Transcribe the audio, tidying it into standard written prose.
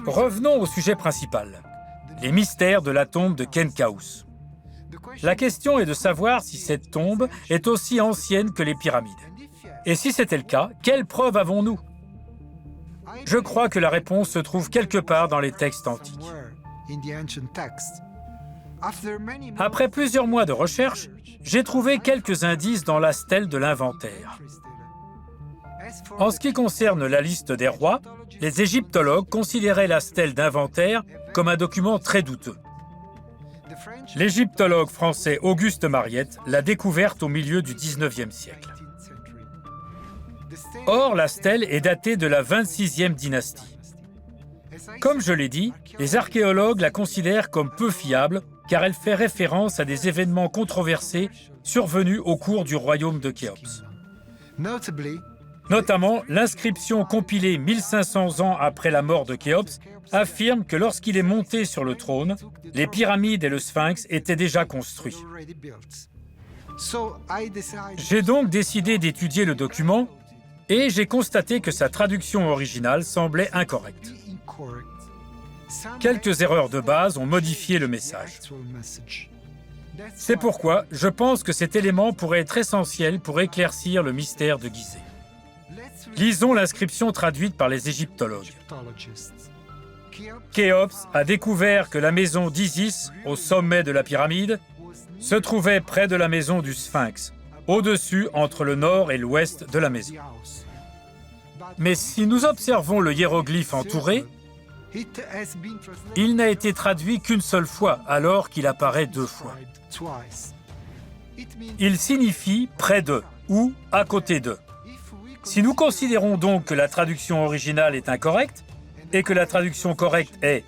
Revenons au sujet principal, les mystères de la tombe de Khenkaus. La question est de savoir si cette tombe est aussi ancienne que les pyramides. Et si c'était le cas, quelles preuves avons-nous? Je crois que la réponse se trouve quelque part dans les textes antiques. Après plusieurs mois de recherche, j'ai trouvé quelques indices dans la stèle de l'inventaire. En ce qui concerne la liste des rois, les égyptologues considéraient la stèle d'inventaire comme un document très douteux. L'égyptologue français Auguste Mariette l'a découverte au milieu du XIXe siècle. Or, la stèle est datée de la 26e dynastie. Comme je l'ai dit, les archéologues la considèrent comme peu fiable car elle fait référence à des événements controversés survenus au cours du royaume de Khéops. Notamment, l'inscription compilée 1500 ans après la mort de Khéops affirme que lorsqu'il est monté sur le trône, les pyramides et le sphinx étaient déjà construits. J'ai donc décidé d'étudier le document et j'ai constaté que sa traduction originale semblait incorrecte. Quelques erreurs de base ont modifié le message. C'est pourquoi je pense que cet élément pourrait être essentiel pour éclaircir le mystère de Gizeh. Lisons l'inscription traduite par les égyptologues. Khéops a découvert que la maison d'Isis, au sommet de la pyramide, se trouvait près de la maison du Sphinx, au-dessus entre le nord et l'ouest de la maison. Mais si nous observons le hiéroglyphe entouré, il n'a été traduit qu'une seule fois, alors qu'il apparaît deux fois. Il signifie près de ou à côté de. Si nous considérons donc que la traduction originale est incorrecte et que la traduction correcte est